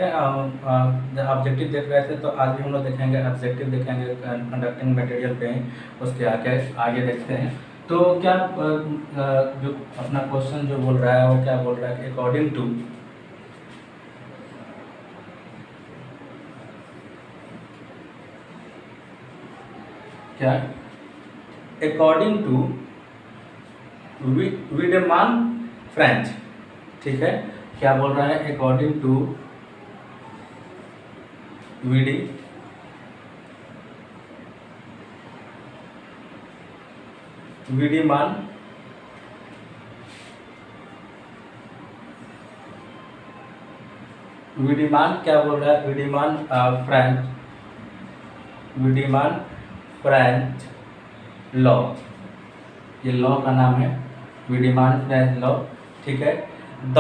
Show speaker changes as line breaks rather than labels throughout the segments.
थे, ऑब्जेक्टिव देख रहे थे, तो आज भी हम लोग देखेंगे ऑब्जेक्टिव, देखेंगे कंडक्टिंग मटेरियल पे ही। उसके आगे आगे देखते हैं। तो क्या जो अपना क्वेश्चन जो बोल रहा है वो क्या बोल रहा है कि अकॉर्डिंग टू क्या, अकॉर्डिंग टू वीडेमान फ्रेंच, ठीक है। क्या बोल रहा है, अकॉर्डिंग टू वीडेमान क्या बोल रहा है, वीडेमान फ्रेंच लॉ, ये लॉ का नाम है वीडेमान फ्रेंच लॉ, ठीक है। द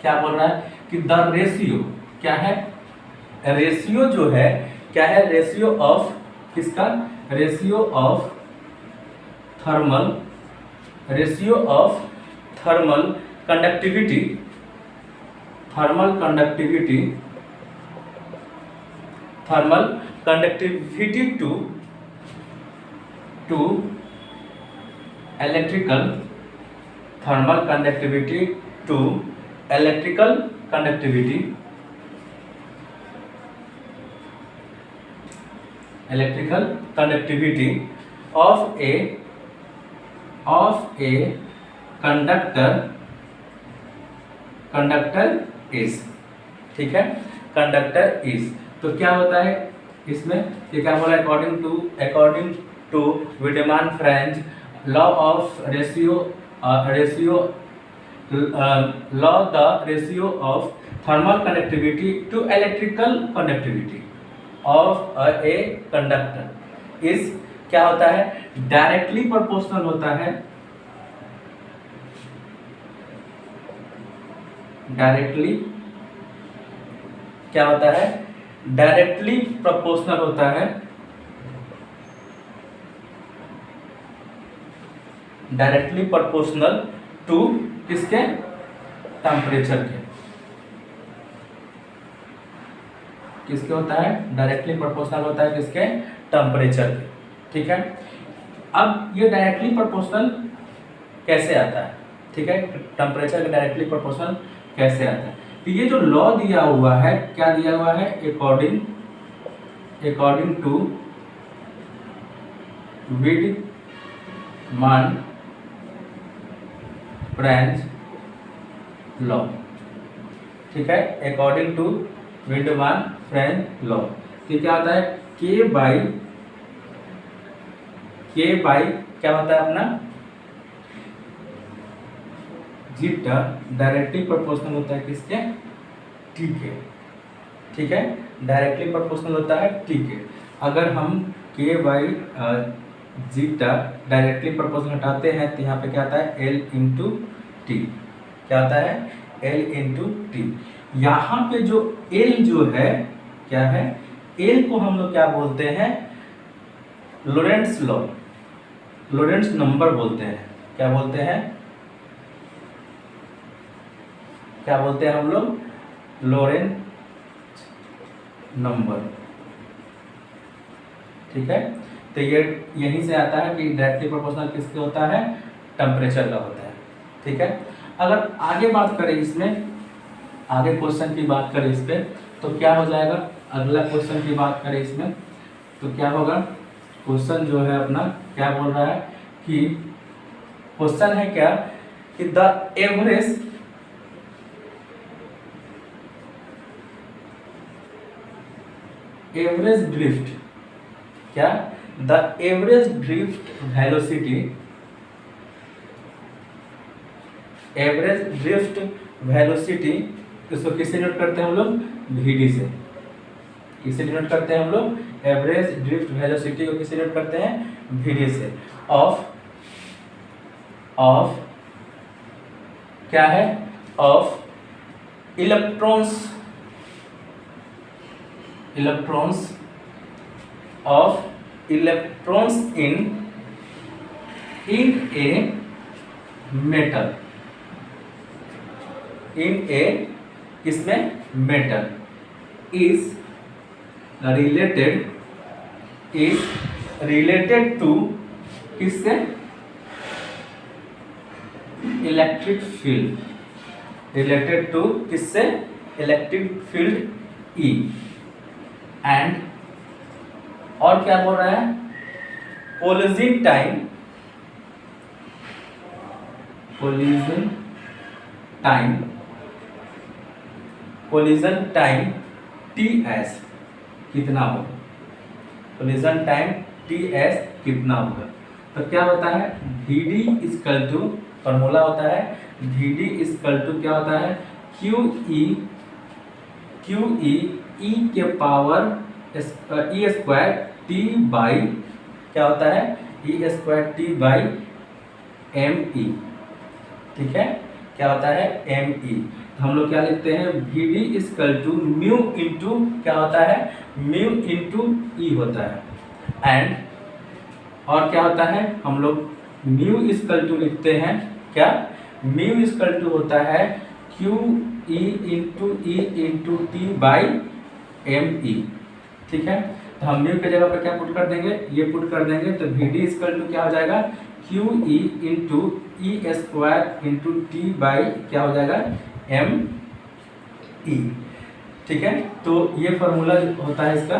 क्या बोल रहा है कि द रेशियो क्या है, रेशियो जो है क्या है, रेशियो ऑफ किसका, ratio of thermal conductivity to electrical conductivity of a conductor is, ठीक है, कंडक्टर इज। तो क्या होता है इसमें, ये क्या बोला, according to Wiedemann French law of ratio of thermal conductivity to electrical conductivity of a conductor is क्या होता है, डायरेक्टली प्रोपोर्शनल होता है, डायरेक्टली क्या होता है, डायरेक्टली प्रोपोर्शनल होता है, डायरेक्टली प्रोपोर्शनल टू किसके, टेम्परेचर के, किसके होता है, डायरेक्टली प्रोपोर्शनल होता है किसके, टेम्परेचर के, ठीक है। अब ये डायरेक्टली प्रोपोर्शनल कैसे आता है, ठीक है, टेम्परेचर के डायरेक्टली प्रोपोर्शनल कैसे आता है। तो ये जो लॉ दिया हुआ है, क्या दिया हुआ है, according to Wiedemann French law, ठीक है, according to Wiedemann French law. तो क्या होता है, के बाई क्या होता है अपना, जीटा डायरेक्टली प्रोपोर्शनल होता है किसके, टी के, ठीक है, डायरेक्टली प्रोपोर्शनल होता है टी के। अगर हम के बाई जीटा डायरेक्टली प्रोपोर्शनल हटाते हैं तो यहाँ पे क्या आता है, एल इंटू टी, क्या आता है, एल इंटू टी। यहाँ पे जो एल जो है क्या है, एल को हम लोग क्या बोलते हैं, लोरेंट्स लॉ, लोरेंट्स नंबर बोलते हैं, क्या बोलते हैं, क्या बोलते हैं हम लोग, लोरेंट्स नंबर, ठीक है। तो ये यहीं से आता है कि डायरेक्टली प्रोपोर्शनल किसके होता है, टेम्परेचर का होता है, ठीक है। अगर आगे बात करें इसमें, आगे क्वेश्चन की बात करें इस पे, तो क्या हो जाएगा, अगला क्वेश्चन की बात करें इसमें तो क्या होगा, क्वेश्चन जो है अपना क्या बोल रहा है कि क्वेश्चन है क्या कि द एवरेज ड्रिफ्ट, क्या, द एवरेज ड्रिफ्ट वेलोसिटी, इसको किससे नोट करते हैं हम लोग, VD से, किससे नोट करते हैं हम लोग, एवरेज ड्रिफ्ट वेलोसिटी को किससे नोट करते हैं, VD से, ऑफ क्या है, of electrons in a metal, in a किसमें, मेटल इज रिलेटेड टू किससे, इलेक्ट्रिक फील्ड, रिलेटेड टू किससे, इलेक्ट्रिक फील्ड ई। एंड और क्या बोल रहा है, कोलिजन टाइम टी एस कितना होगा, कोलिजन टाइम टी एस कितना होगा। तो क्या होता है, V D equal to, formula होता है वी डी इजकल टू क्या होता है, Q E K power E square T by क्या होता है, E square T by M E. ठीक है, क्या होता है, एम ई। तो हम लोग क्या लिखते हैं, V D equal to mu into क्या होता है, म्यू इंटू ई होता है। एंड और क्या होता है, हम लोग म्यू इजकल टू लिखते हैं क्या, म्यू इजकल टू होता है Q E into T by M E. ठीक है, तो हम म्यू की जगह पर क्या पुट कर देंगे, ये पुट कर देंगे, तो वी डी इजकल टू क्या हो जाएगा, Q E into E square into T by क्या हो जाएगा, एम ई। ठीक है, तो ये फॉर्मूला होता है इसका।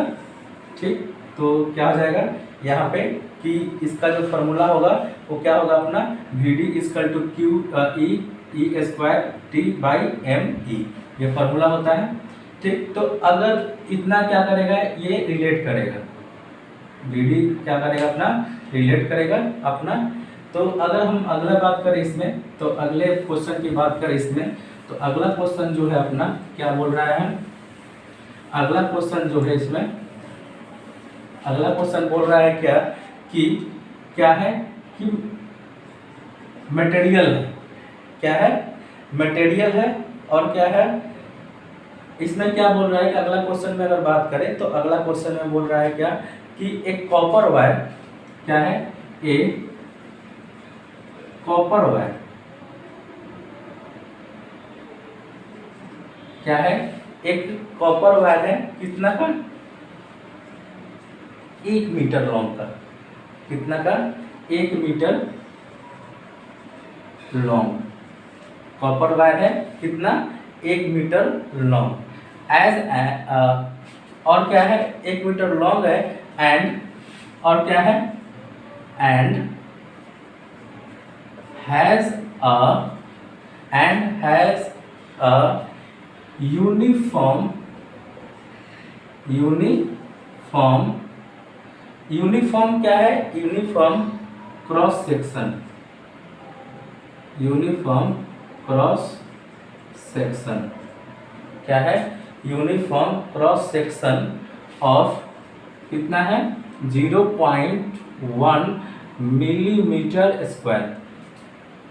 ठीक, तो क्या हो जाएगा यहाँ पे कि इसका जो फॉर्मूला होगा वो क्या होगा अपना, V D equal to Q E square T by M E, ये फॉर्मूला होता है। ठीक, तो अगर इतना क्या करेगा, ये रिलेट करेगा, वी डी क्या करेगा अपना, रिलेट करेगा अपना। तो अगर हम अगला बात करें इसमें, तो अगले क्वेश्चन की बात करें इसमें, तो अगला क्वेश्चन जो है अपना क्या बोल रहा है, अगला क्वेश्चन जो है इसमें, अगला क्वेश्चन बोल रहा है क्या कि क्या है कि मटेरियल है, क्या है, मटेरियल है। और क्या है इसमें, क्या बोल रहा है कि अगला क्वेश्चन में अगर बात करें तो अगला क्वेश्चन में बोल रहा है क्या कि एक कॉपर वायर, क्या है, ए कॉपर वायर क्या है, एक कॉपर वायर है, कितना का, 1 मीटर लॉन्ग का, कितना का, 1 मीटर लॉन्ग कॉपर वायर है, कितना, 1 मीटर लॉन्ग। और क्या है, 1 मीटर लॉन्ग है। एंड और क्या है, एंड हैज अ यूनिफॉर्म क्या है, uniform cross section, uniform cross section क्या है, यूनिफॉर्म क्रॉस सेक्शन ऑफ कितना है, 0.1 मिलीमीटर स्क्वायर,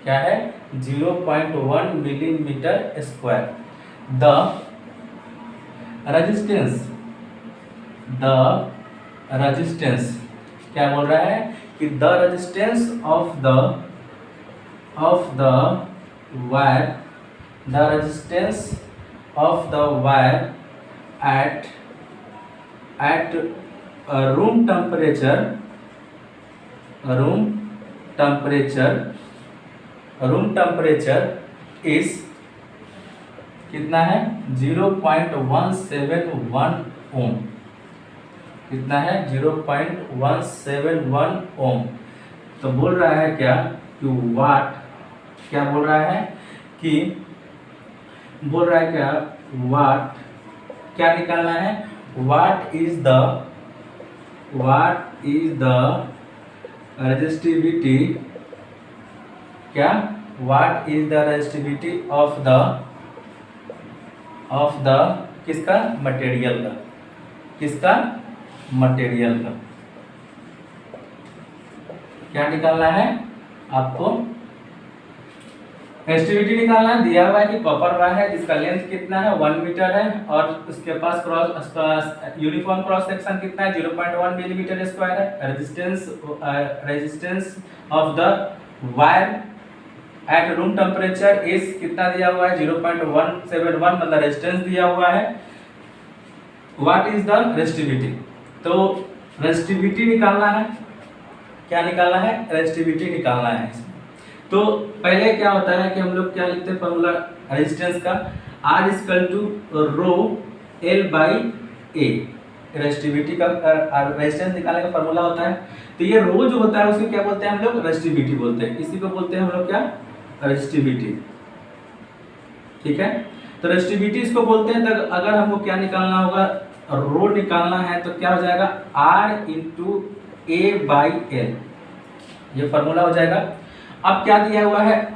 क्या है, 0.1 मिलीमीटर स्क्वायर। द रेजिस्टेंस क्या बोल रहा है कि the resistance of the wire, the resistance of the wire at room temperature is कितना है, 0.171 ओम, कितना है, 0.171 ओम। तो बोल रहा है क्या कि वाट, क्या बोल रहा है कि, बोल रहा है क्या, वाट क्या निकालना है, वाट इज द रेजिस्टिविटी, क्या, what is the resistivity of the किसका, मटेरियल का, किसका, मटेरियल का। क्या निकालना है आपको, रेजिस्टिविटी निकालना है। दिया हुआ है कि कॉपर वायर है जिसका लेंथ कितना है, 1 मीटर है, और उसके पास यूनिफॉर्म क्रॉस सेक्शन कितना है, 0.1 मिलीमीटर स्क्वायर है। Resistance of the wire at room temperature इस कितना दिया हुआ है 0.171 मतलब रेजिस्टेंस दिया हुआ है। व्हाट इज द रेजिस्टिविटी, तो रेजिस्टिविटी निकालना है। क्या निकालना है, रेजिस्टिविटी निकालना है इसमें। तो पहले क्या होता है कि हम लोग क्या लिखते हैं फॉर्मूला रेजिस्टेंस का, R equal to rho L by A. Resistivity का रेजिस्टेंस निकालने का फॉर्मूला होता है। तो ये रो जो होता है उसको क्या बोलते हैं हम लोग, रेजिस्टिविटी बोलते हैं। इसी को बोलते हैं हम लोग क्या, रेजिस्टिविटी। ठीक है, तो रेजिस्टिविटी इसको बोलते हैं। तो अगर हमको क्या निकालना होगा, रो निकालना है, तो क्या हो जाएगा R into A by L, ये फॉर्मूला हो जाएगा। अब क्या दिया हुआ है,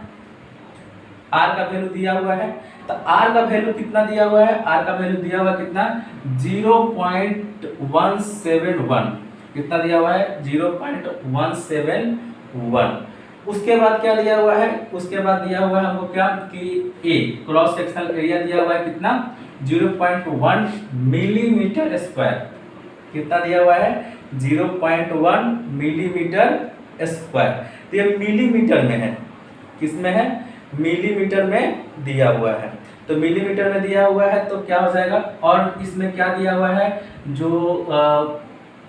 R का वैल्यू दिया हुआ है। तो R का वैल्यू कितना दिया हुआ है, R का वैल्यू दिया हुआ कितना 0.171, कितना दिया हुआ है 0.171। उसके बाद क्या दिया हुआ है, उसके बाद दिया हुआ है हमको क्या कि A क्रॉस सेक्शनल एरिया दिया हुआ है कितना 0.1 मिलीमीटर स्क्वायर, कितना दिया हुआ है 0.1 मिलीमीटर स्क्वायर। तो ये मिलीमीटर में है, किस में है, मिलीमीटर में दिया हुआ है। तो मिलीमीटर में दिया हुआ है तो क्या हो जाएगा, और इसमें क्या दिया हुआ है जो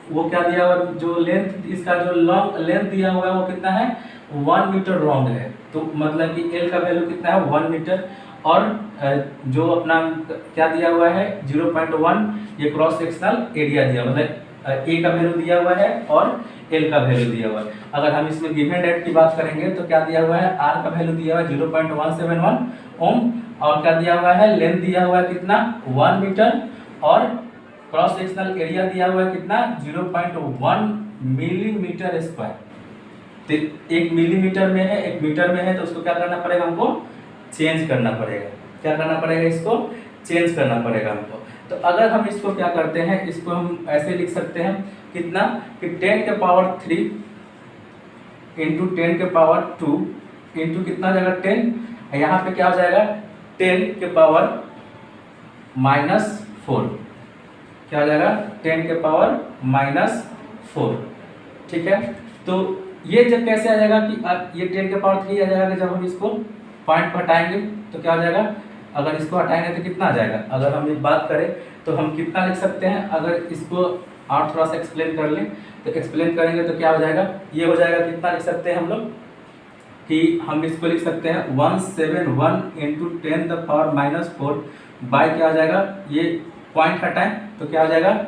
वो क्या दिया हुआ, जो लेंथ इसका जो लॉन्ग लेंथ दिया हुआ है वो कितना है 1 मीटर लॉन्ग है। तो मतलब कि L का वैल्यू कितना है 1 मीटर, और जो अपना क्या दिया हुआ है 0.1, ये क्रॉस सेक्शनल एरिया दिया, मतलब A का वैल्यू दिया हुआ है और L का वैल्यू दिया हुआ है। अगर हम इसमें गिवन डेट की बात करेंगे तो क्या दिया हुआ है, R का वैल्यू दिया हुआ है 0.171 ओम, और क्या दिया हुआ है लेंथ दिया हुआ है कितना 1 मीटर, और क्रॉस सेक्शनल एरिया दिया हुआ है कितना 0.1 मिलीमीटर स्क्वायर। तो एक मिलीमीटर में है, एक मीटर में है, तो उसको क्या करना पड़ेगा हमको, चेंज करना पड़ेगा। क्या करना पड़ेगा, इसको चेंज करना पड़ेगा हमको। तो अगर हम इसको क्या करते हैं, इसको हम ऐसे लिख सकते हैं कितना कि 10 के पावर 3 इंटू 10 के पावर 2 इंटू कितना जाएगा 10, यहाँ पे क्या हो जाएगा 10 के पावर -4, क्या हो जाएगा 10 के पावर -4। ठीक है, तो ये जब कैसे आ जाएगा कि ये 10 के पावर 3 आ जाएगा, जब हम इसको पॉइंट पर हटाएंगे तो क्या हो जाएगा, अगर इसको हटाएंगे तो कितना आ जाएगा। अगर हम ये बात करें तो हम कितना लिख सकते हैं, अगर इसको और थोड़ा सा एक्सप्लेन कर लें तो एक्सप्लेन करेंगे तो क्या हो जाएगा, ये हो जाएगा कितना लिख सकते हैं हम लोग कि हम इसको लिख सकते हैं 171 इंटू 10 द पावर -4 बाई क्या हो जाएगा, ये पॉइंट हटाएं तो क्या हो जाएगा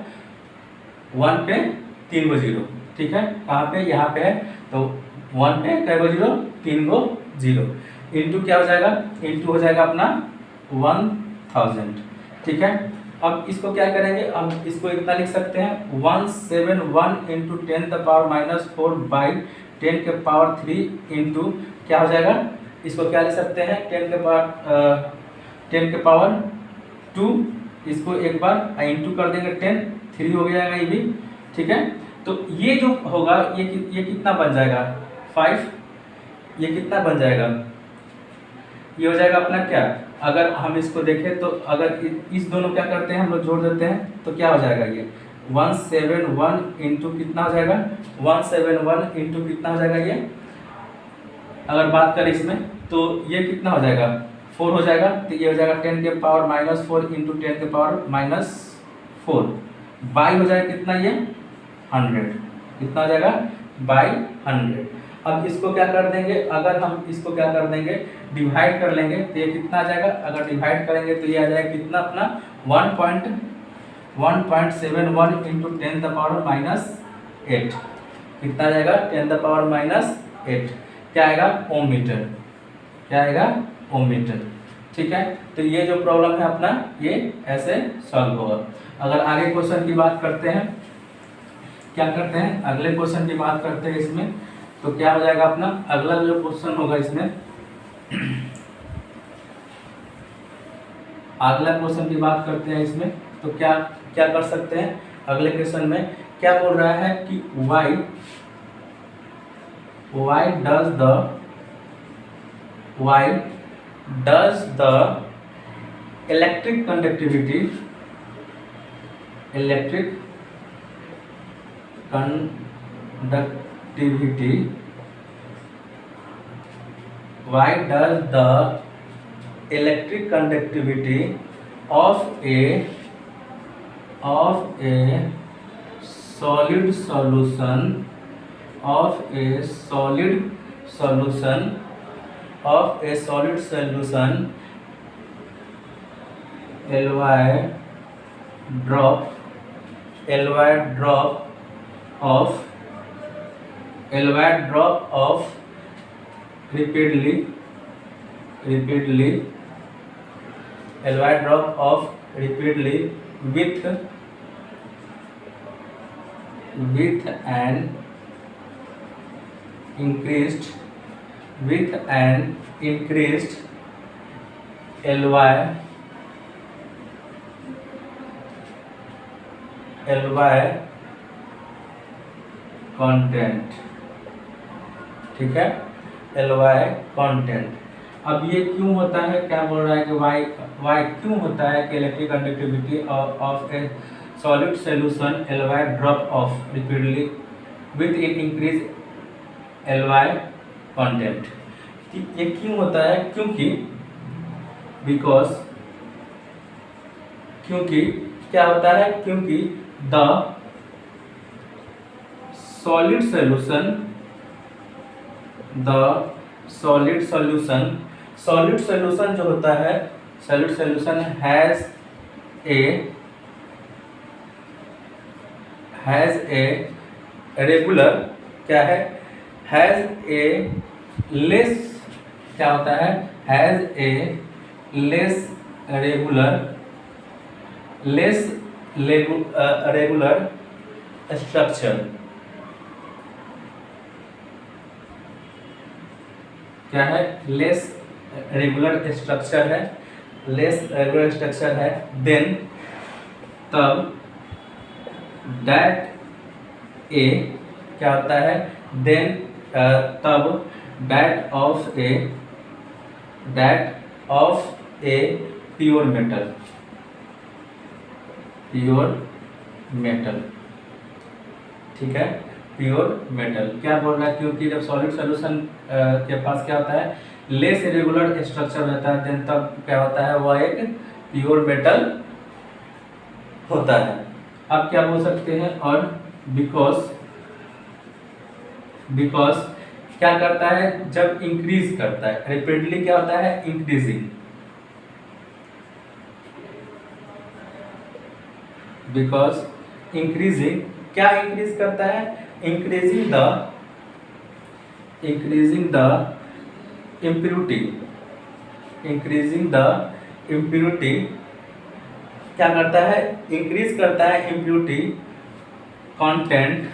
1 पे 3 गो जीरो। ठीक है, कहाँ पे, यहाँ पे है, तो 1 पे कै गो जीरो 3 गो जीरो, इंटू क्या हो जाएगा, इंटू हो जाएगा अपना 1000। ठीक है, अब इसको क्या करेंगे, अब इसको इतना लिख सकते हैं 171 इंटू 10 द पावर -4 बाई 10 के पावर 3 इंटू क्या हो जाएगा, इसको क्या लिख सकते हैं 10 के पावर 2, इसको एक बार इंटू कर देंगे 10, 3 हो जाएगा ये भी। ठीक है, तो ये जो होगा ये कितना बन जाएगा 5, ये कितना बन जाएगा, ये हो जाएगा अपना क्या, अगर हम इसको देखें तो अगर इस दोनों क्या करते हैं हम लोग जोड़ देते हैं तो क्या हो जाएगा, ये 171 इंटू कितना हो जाएगा 171 इंटू कितना हो जाएगा, ये अगर बात करें इसमें तो ये कितना हो जाएगा 4 हो जाएगा। तो ये हो जाएगा 10 के पावर -4 इंटू 10 के पावर -4 बाई हो जाएगा कितना, ये 100, कितना हो जाएगा बाई 100। अब इसको क्या कर देंगे, अगर हम इसको क्या कर देंगे डिवाइड कर लेंगे तो ये कितना आ जाएगा, अगर डिवाइड करेंगे तो ये आ जाएगा कितना अपना 1.71 इंटू 10 द पावर -8, कितना आ जाएगा 10 द पावर -8, क्या आएगा ओम मीटर, क्या आएगा ओम मीटर। ठीक है, तो ये जो प्रॉब्लम है अपना ये ऐसे सॉल्व होगा। अगर आगे क्वेश्चन की बात करते हैं, क्या करते हैं अगले क्वेश्चन की बात करते हैं इसमें, तो क्या हो जाएगा अपना अगला जो क्वेश्चन होगा इसमें अगला क्वेश्चन की बात करते हैं इसमें, तो क्या क्या कर सकते हैं अगले क्वेश्चन में, क्या बोल रहा है कि why does the electric conductivity why does the electric conductivity of a solid solution Ly drop of repeatedly with an increased Ly content, ठीक है, Ly content। अब ये क्यों होता है, क्या बोल रहा है कि y क्यों होता है कि electric conductivity of A solid solution Ly drop of repeatedly with in increase Ly content. ये क्यों होता है, क्योंकि क्या होता है, क्योंकि द सॉलिड सॉल्यूशन जो होता है, solid solution has a regular, क्या है, हैज ए लेस, क्या होता है, has a less regular structure, क्या है, लेस रेगुलर स्ट्रक्चर है, देन तब दैट ए, क्या होता है, देन तब that of a pure metal, ठीक है, प्योर मेटल। क्या बोल रहा है, क्योंकि जब सॉलिड सॉल्यूशन के पास क्या होता है, लेस इरेगुलर स्ट्रक्चर रहता है, देन तब क्या होता है, वह एक प्योर मेटल होता है। अब क्या बोल सकते हैं, और बिकॉज क्या करता है, जब इंक्रीज करता है रिपीटली, क्या होता है, इंक्रीजिंग, बिकॉज इंक्रीजिंग, क्या इंक्रीज करता है, इंक्रीजिंग द इम्प्यूरिटी, क्या करता है, इंक्रीज करता है इम्प्यूरिटी कंटेंट,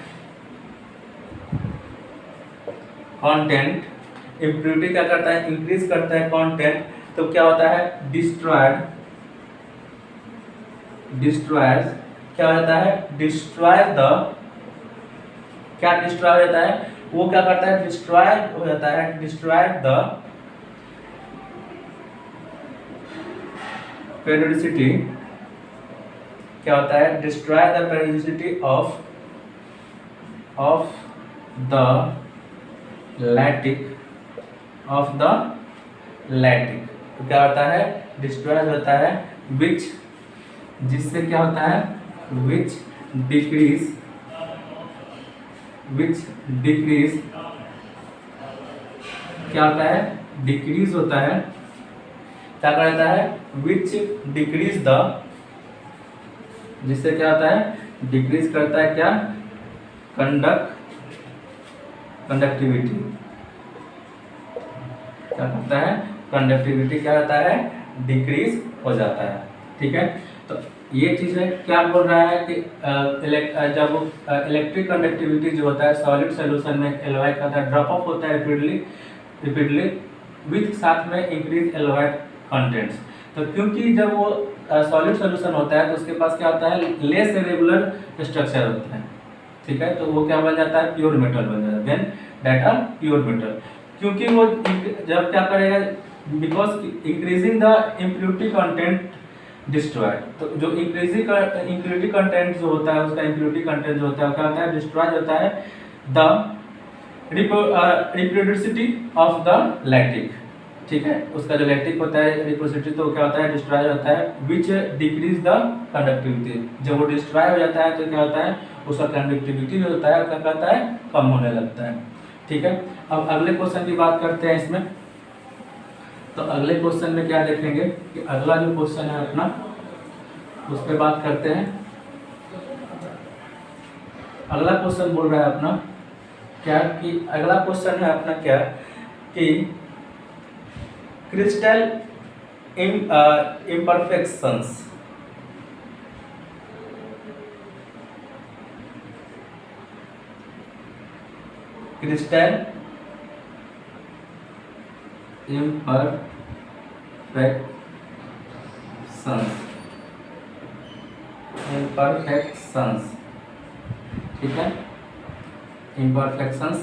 इम्प्यूरिटी क्या करता है, इंक्रीज करता है कंटेंट, तो क्या होता है, डिस्ट्रॉयड, क्या होता है, डिस्ट्रॉय द, क्या डिस्ट्रॉय होता है, वो क्या करता है, डिस्ट्रॉय हो जाता है, डिस्ट्रॉय द पेरियोडिसिटी, क्या होता है, destroy the periodicity of the lattice, तो क्या होता है, डिस्ट्रॉय होता है, विच, जिससे क्या होता है, विच डिक्रीज, क्या होता है, डिक्रीज होता है, क्या करता है, विच डिक्रीज द, जिससे क्या होता है, डिक्रीज करता है, क्या, कंडक्टिविटी, क्या करता है, कंडक्टिविटी क्या होता है, डिक्रीज हो जाता है, ठीक है। तो ये चीज़ है, क्या बोल रहा है कि जब इलेक्ट्रिक कंडक्टिविटी जो होता है सॉलिड सॉल्यूशन में Ly का ड्रॉप ऑफ होता है रिपीटली विथ साथ में इंक्रीज Ly कंटेंट्स। तो क्योंकि जब वो सॉलिड सॉल्यूशन होता है तो उसके पास क्या होता है, लेस रेगुलर स्ट्रक्चर होता है, ठीक है, तो वो क्या बन जाता है, प्योर मेटल बन जाता है, then that are pure metal. क्योंकि वो जब क्या करेगा, because increasing the impurity content destroy, तो जो इम्प्यूरिटी कंटेंट जो होता है, उसका इम्प्यूरिटी कंटेंट जो होता है क्या होता है, डिस्ट्रॉय होता है द रिप्रोड्यूसिटी ऑफ द लैटिक, ठीक है, उसका जो इलेक्ट्रिक होता है रेसिप्रोसिटी तो क्या होता है, डिस्ट्रॉय होता है, विच डिक्रीज द कंडक्टिविटी। जब वो डिस्ट्रॉय हो जाता है तो क्या होता है, उसका कंडक्टिविटी जो होता है क्या कहता है, कम होने लगता है। ठीक है, अब अगले क्वेश्चन की बात करते हैं इसमें। तो अगले क्वेश्चन में क्या देखेंगे कि अगला जो क्वेश्चन है अपना उस पर बात करते हैं। अगला क्वेश्चन बोल रहा है अपना क्या कि अगला क्वेश्चन है अपना क्या कि क्रिस्टल imperfections, क्रिस्टल imperfections, ठीक है, imperfections।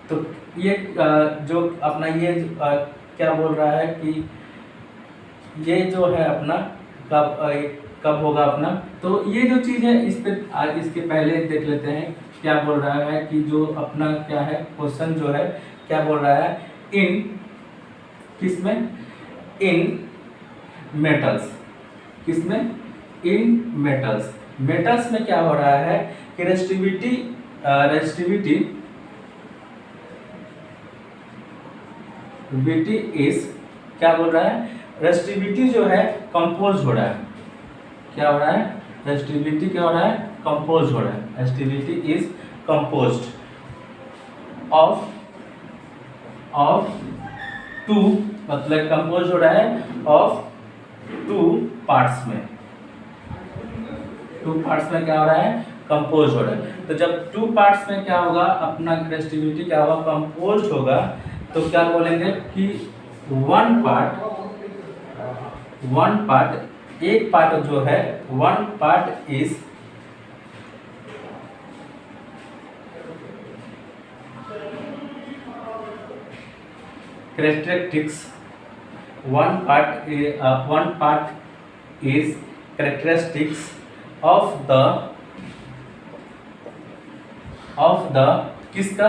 तो ये जो अपना ये क्या बोल रहा है कि ये जो है अपना कब होगा अपना, तो ये जो चीज़ है इस पे इसके पहले देख लेते हैं क्या बोल रहा है कि जो अपना क्या है क्वेश्चन जो है क्या बोल रहा है, इन किसमें, इन मेटल्स, किसमें, इन मेटल्स। मेटल्स में क्या हो रहा है कि रेजिस्टिविटी इज क्या बोल रहा है, रेजिस्टिविटी जो है कंपोज हो रहा है, क्या हो रहा है, रेजिस्टिविटी क्या हो रहा है, कंपोज हो रहा है, resistivity is composed of two, मतलब कंपोज हो रहा है ऑफ टू पार्ट्स में, टू पार्ट्स में क्या हो रहा है, कंपोज हो रहा है। तो जब टू पार्ट्स में क्या होगा अपना रेजिस्टिविटी क्या होगा, कंपोज होगा, तो क्या बोलेंगे कि वन पार्ट एक पार्ट जो है, one part is characteristics, one part is characteristics of the किसका,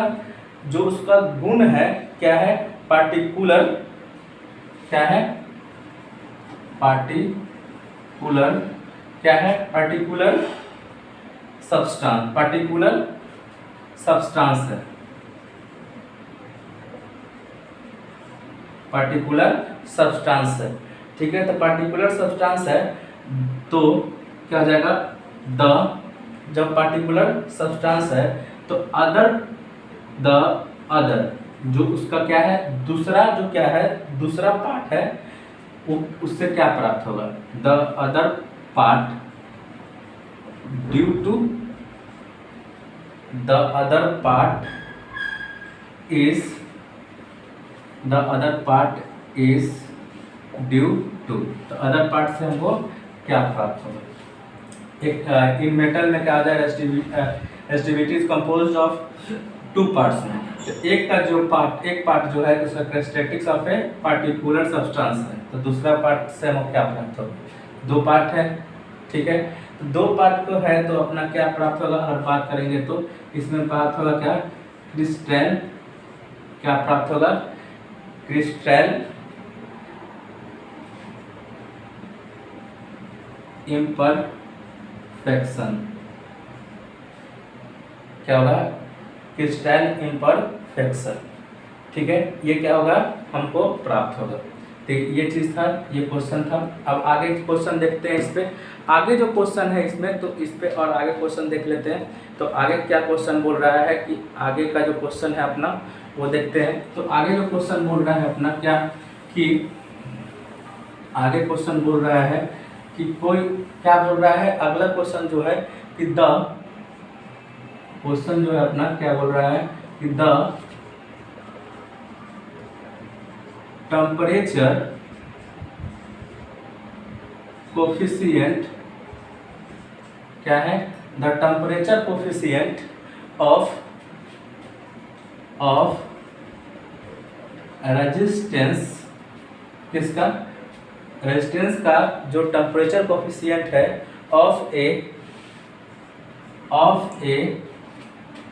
जो उसका गुण है क्या है, पार्टिकुलर, क्या है, पार्टिकुलर, क्या है, पार्टिकुलर सब्सटेंस, पार्टिकुलर सब्सटेंस है, पार्टिकुलर सब्सटेंस है। ठीक है, तो पार्टिकुलर सब्सटेंस है तो क्या हो जाएगा, द, जब पार्टिकुलर सब्सटेंस है तो द अदर जो उसका क्या है, दूसरा जो क्या है, दूसरा पार्ट है वो उससे क्या प्राप्त होगा, the other part due to, the other part is due to, तो अदर पार्ट से हमको क्या प्राप्त होगा, एक इन मेटल में क्या आ जाए, resistivity is composed of two parts में, तो एक पार्ट जो है उसका characteristics of a particular substance है, तो दूसरा पार्ट से हमको क्या प्राप्त होगा, दो पार्ट है। ठीक है, तो दो पार्ट को है तो अपना क्या प्राप्त होगा, अगर बात करेंगे तो इसमें प्राप्त होगा क्या, क्रिस्टल, क्या प्राप्त होगा, क्रिस्टल इम्परफेक्शन, क्या होगा, क्रिस्टल इम्परफेक्शन। ठीक है, ये क्या होगा, हमको प्राप्त होगा। तो ये चीज़ था, ये क्वेश्चन था। अब आगे क्वेश्चन देखते हैं इस पे, आगे जो क्वेश्चन है इसमें, तो इस पे और आगे क्वेश्चन देख लेते हैं। तो आगे क्या क्वेश्चन बोल रहा है कि आगे का जो क्वेश्चन है अपना वो देखते हैं। तो आगे जो क्वेश्चन बोल रहा है अपना क्या कि आगे क्वेश्चन बोल रहा है कि कोई क्या बोल रहा है, अगला क्वेश्चन जो है कि द क्वेश्चन जो है अपना क्या बोल रहा है कि द टेम्परेचर कोफिशिएंट, क्या है, the temperature coefficient of resistance, किसका, रेजिस्टेंस का जो टेम्परेचर कोफिशिएंट है ऑफ ए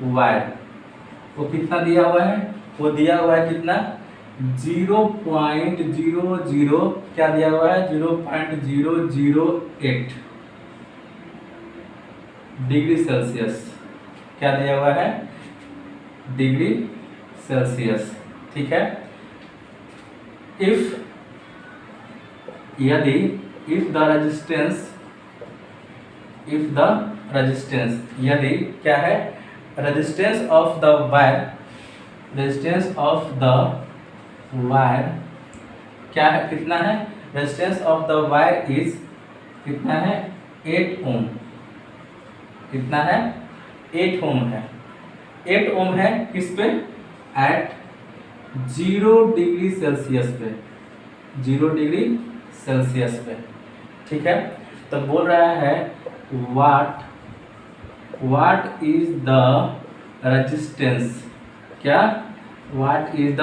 वायर, वो कितना दिया हुआ है वो दिया हुआ है कितना 0.00 क्या दिया हुआ है 0.008 डिग्री सेल्सियस क्या दिया हुआ है डिग्री सेल्सियस। ठीक है, इफ यदि इफ द रेजिस्टेंस यदि क्या है रेजिस्टेंस ऑफ द वायर क्या है कितना है resistance of the wire is कितना है 8 ओम कितना है 8 ओम है 8 ओम है किस पे एट 0 डिग्री सेल्सियस पे 0 डिग्री सेल्सियस पे। ठीक है, तो बोल रहा है व्हाट इज द रेजिस्टेंस क्या व्हाट इज द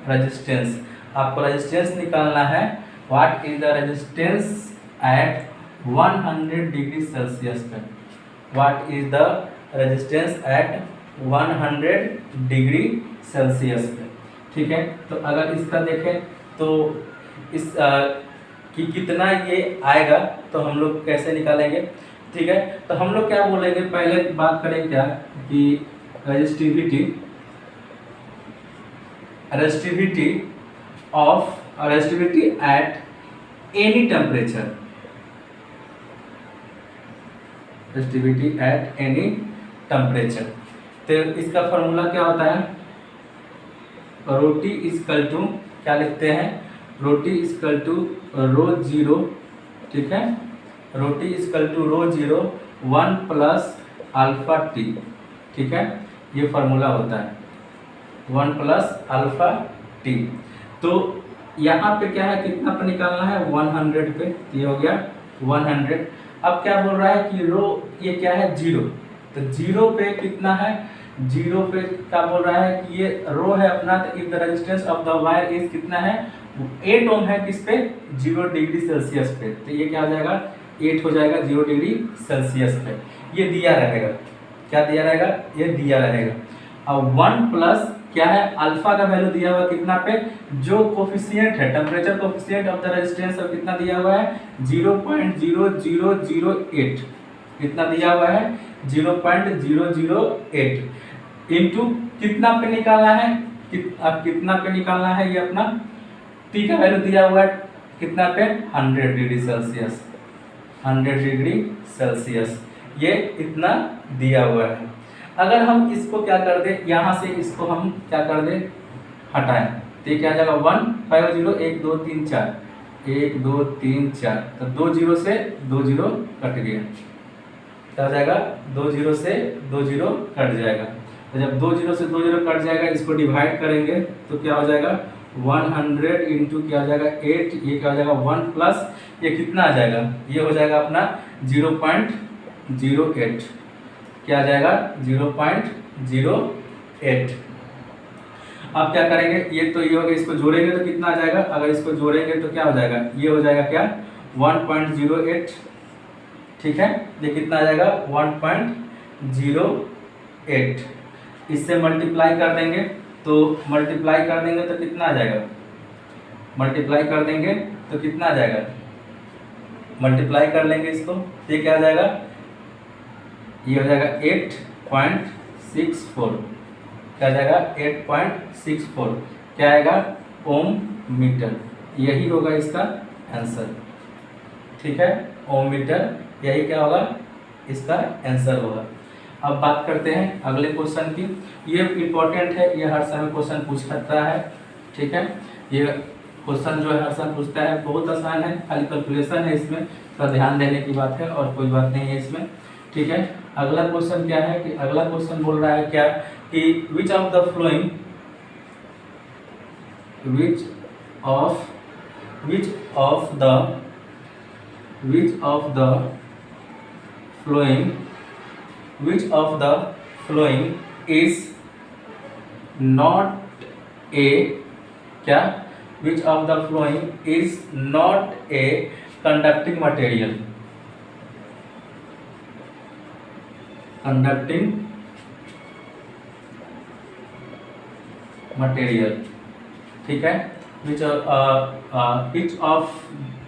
रेजिस्टेंस आपको रेजिस्टेंस निकालना है what is the resistance at 100 degree Celsius पे what is the resistance at 100 degree Celsius पे। ठीक है, तो अगर इसका देखें तो इस कि कितना ये आएगा तो हम लोग कैसे निकालेंगे। ठीक है, तो हम लोग क्या बोलेंगे पहले बात करें क्या कि रेजिस्टिविटी एट एनी टेम्परेचर तो इसका फॉर्मूला क्या होता है रोटी इजकल टू क्या लिखते हैं R T is equal to R zero. ठीक है, R T is equal to R zero 1 plus alpha T. ठीक है, ये फार्मूला होता है 1 प्लस अल्फा टी। तो यहाँ पे क्या है कितना पे निकालना है 100 पे ये हो गया 100। अब क्या बोल रहा है कि रो ये क्या है 0 तो 0 पे कितना है 0 पे क्या बोल रहा है कि ये रो है अपना तो if the resistance of the wire is कितना है 8 ओम है किस पे 0 डिग्री सेल्सियस पे तो ये क्या हो जाएगा 8 हो जाएगा 0 डिग्री सेल्सियस पे। ये दिया रहेगा क्या दिया रहेगा ये दिया रहेगा। अब 1 प्लस क्या है अल्फा का वैल्यू दिया हुआ कितना पे जो कोफिशिएंट है temperature coefficient of the resistance अब कितना दिया हुआ है 0.0008 कितना दिया हुआ है 0.008 इंटू कितना पे निकालना है अब कितना पे निकालना है ये अपना टी का वैल्यू दिया हुआ है कितना पे 100 डिग्री सेल्सियस 100 डिग्री सेल्सियस ये इतना दिया हुआ है। अगर हम इसको क्या कर दें यहाँ से इसको हम क्या कर दें हटाएं तो ये क्या आ जाएगा 1 5 0 1 2 3 4 1 2 3 4 तो 2 0 से 2 0 कट गया क्या हो जाएगा 2 0 से 2 0 कट जाएगा। तो जब 2 0 से 2 0 कट जाएगा इसको डिवाइड करेंगे तो क्या हो जाएगा 100 इंटू क्या हो जाएगा 8 ये क्या हो जाएगा 1 प्लस ये कितना आ जाएगा ये हो जाएगा अपना 0.08 क्या आ जाएगा 0.08। अब क्या करेंगे ये तो ये होगा इसको जोड़ेंगे तो कितना आ जाएगा अगर इसको जोड़ेंगे तो क्या हो जाएगा ये हो जाएगा क्या 1.08। ठीक है, ये कितना आ जाएगा 1.08 इससे मल्टीप्लाई कर देंगे तो मल्टीप्लाई कर देंगे तो कितना आ जाएगा मल्टीप्लाई कर देंगे तो कितना आ जाएगा मल्टीप्लाई कर लेंगे इसको ये क्या आ जाएगा ये हो जाएगा 8.64 क्या आ जाएगा 8.64 क्या आएगा ओम मीटर यही होगा इसका आंसर। ठीक है, ओम मीटर यही क्या होगा इसका आंसर होगा। अब बात करते हैं अगले क्वेश्चन की। ये इम्पोर्टेंट है ये हर समय क्वेश्चन पूछता है। ठीक है, ये क्वेश्चन जो है हर समय पूछता है बहुत आसान है खाली कैलकुलेशन है इसमें थोड़ा ध्यान देने की बात है और कोई बात नहीं है इसमें। ठीक है, अगला क्वेश्चन क्या है कि अगला क्वेश्चन बोल रहा है क्या कि which of the flowing which of the flowing is not a क्या which of the flowing is not a conducting material material, ठीक है, which of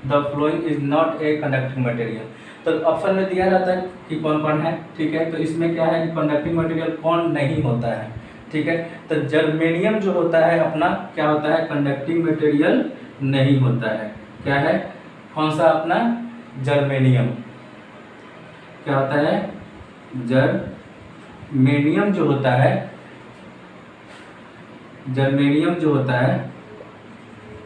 the following is not a conducting material. तो option में दिया रहता है कि कौन कौन है, ठीक है, तो इसमें क्या है कि कंडक्टिंग मटेरियल कौन नहीं होता है, ठीक है, तो जर्मेनियम जो होता है अपना क्या होता है, कंडक्टिंग मटेरियल नहीं होता है। क्या है, कौन सा अपना, जर्मेनियम, क्या होता है, जर्मेनियम जो होता है, जर्मेनियम जो होता है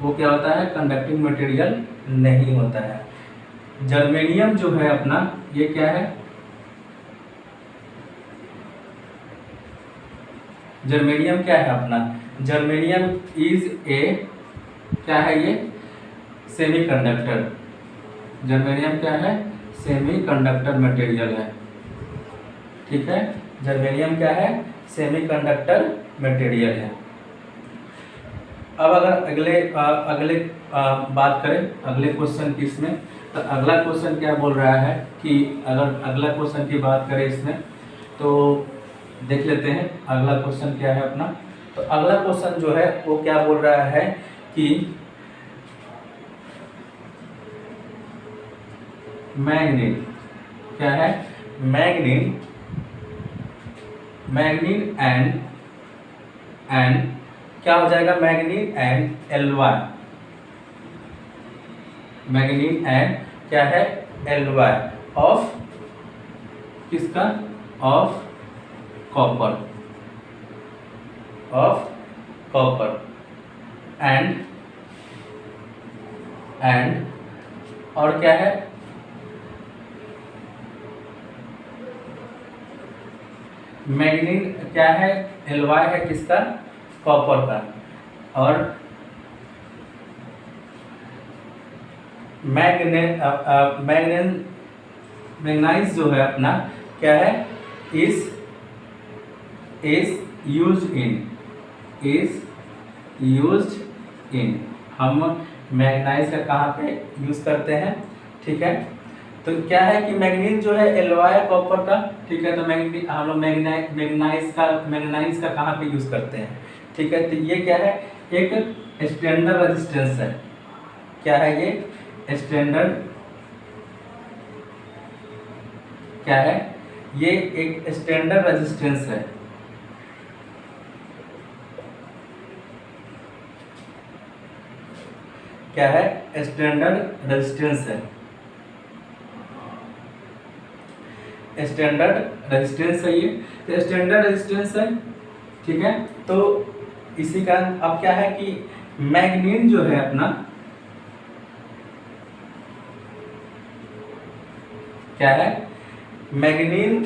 वो क्या होता है, कंडक्टिंग मटेरियल नहीं होता है। जर्मेनियम जो है अपना ये क्या है, जर्मेनियम क्या है अपना, जर्मेनियम इज ए, क्या है ये, सेमीकंडक्टर। जर्मेनियम क्या है, सेमीकंडक्टर मटेरियल है, ठीक है, जर्मेनियम क्या है, सेमीकंडक्टर मटेरियल है। अब अगर अगले बात करें अगले क्वेश्चन की इसमें, तो अगला क्वेश्चन क्या बोल रहा है कि अगर अगला क्वेश्चन की बात करें इसमें तो देख लेते हैं अगला क्वेश्चन क्या है अपना। तो अगला क्वेश्चन जो है वो क्या बोल रहा है कि मैग्नीन, क्या है, मैग्नीन, मैग्नीन एंड क्या हो जाएगा, मैग्नीन एंड एलवाई, मैग्नीन एंड क्या है, एलवाई ऑफ किसका, of copper, of copper and और क्या है, मैग्नीन क्या है, एलवाई है किसका, कॉपर का, और मैग्नाइज जो है अपना क्या है, इज यूज्ड इन, हम मैग्नाइज का कहाँ पे यूज करते हैं, ठीक है, तो क्या है कि मैग्नीन जो है एलवाई कॉपर का, ठीक है, तो हम लोग मैग्नाइज का कहाँ पे यूज करते हैं, ठीक है, तो ये क्या है, एक स्टैंडर्ड रेजिस्टेंस है, क्या है ये, स्टैंडर्ड, क्या है, ये एक स्टैंडर्ड रेजिस्टेंस है, क्या है, स्टैंडर्ड रेजिस्टेंस है, स्टैंडर्ड रेजिस्टेंस है ये, तो स्टैंडर्ड रेजिस्टेंस है, ठीक है, तो इसी का अब क्या है कि मैग्नीन जो है अपना क्या है, मैग्नीन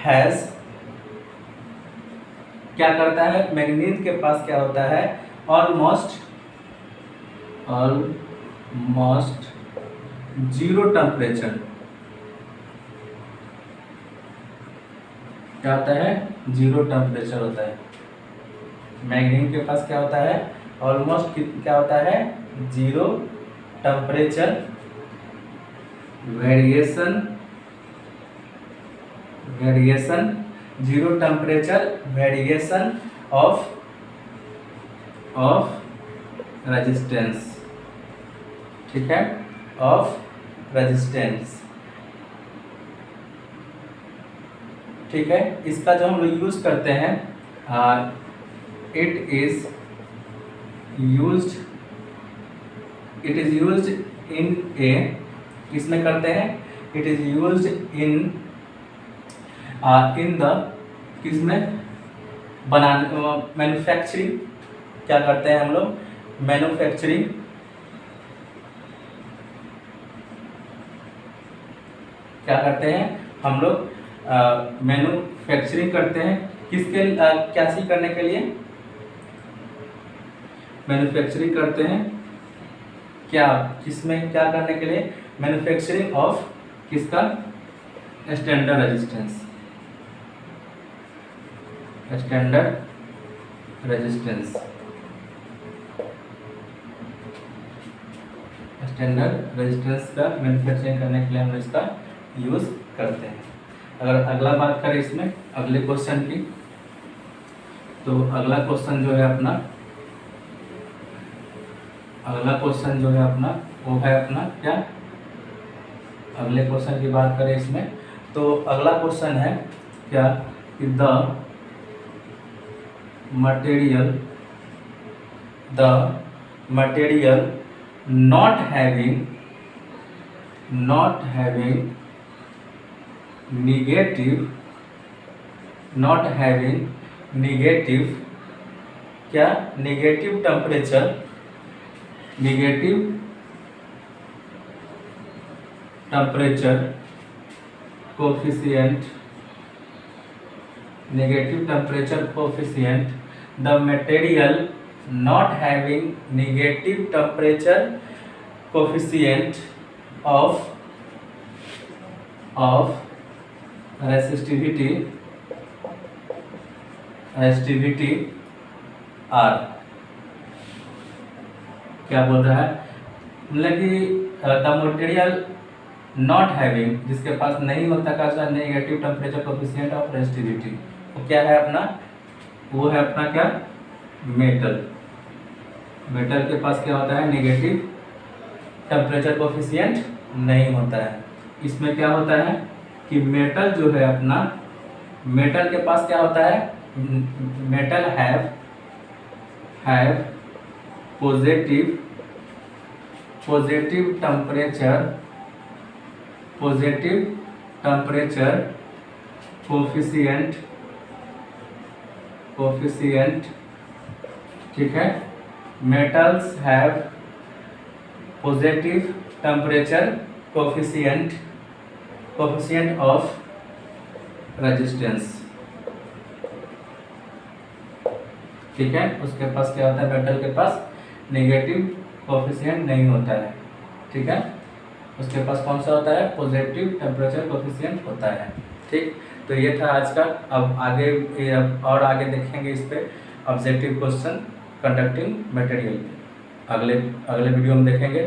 हैज, क्या करता है, मैग्नीन के पास क्या होता है, ऑलमोस्ट जीरो टेम्परेचर, क्या होता है, जीरो टेम्परेचर होता है, मैग्नीन के पास क्या होता है, ऑलमोस्ट क्या होता है, zero temperature variation, zero temperature variation of resistance, ठीक है, ऑफ रेजिस्टेंस, ठीक है, इसका जो हम लोग यूज करते हैं, इट इज यूज्ड इन ए, किसमें करते हैं, it is used in the, किसमें, बनाने, मैन्युफैक्चरिंग, क्या करते हैं हम लोग, मैन्युफैक्चरिंग, क्या करते हैं हम लोग, मैन्युफैक्चरिंग करते हैं, किसके क्या सी करने के लिए, मैन्युफैक्चरिंग करते हैं, क्या, किसमें क्या करने के लिए, मैन्युफैक्चरिंग ऑफ किसका, standard resistance, standard resistance, standard resistance का मैन्युफैक्चरिंग करने के लिए हम इसका यूज करते हैं। अगर अगला बात करें इसमें अगले क्वेश्चन की, तो अगला क्वेश्चन जो है अपना अगला क्वेश्चन जो है अपना वो है अपना क्या, अगले क्वेश्चन की बात करें इसमें, तो अगला क्वेश्चन है क्या कि the material not having negative क्या, negative temperature coefficient, the material not having negative temperature coefficient of resistivity R, क्या बोल रहा है, मतलब कि द मटेरियल नॉट हैविंग, जिसके पास नहीं होता का negative temperature coefficient of resistivity, वो क्या है अपना, वो है अपना क्या, मेटल के पास क्या होता है, नेगेटिव टेम्परेचर कोफिशिएंट नहीं होता है। इसमें क्या होता है कि मेटल जो है अपना, मेटल के पास क्या होता है, metal have positive temperature coefficient, ठीक है, metals have positive temperature coefficient of resistance, ठीक है, उसके पास क्या होता है, मेटल के पास नेगेटिव कोफिशिएंट नहीं होता है, ठीक है, उसके पास कौन सा होता है, पॉजिटिव टेम्परेचर कोफिशिएंट होता है, ठीक। तो ये था आज का, अब आगे और आगे देखेंगे इस पे ऑब्जेक्टिव क्वेश्चन कंडक्टिंग मटेरियल, अगले वीडियो में देखेंगे।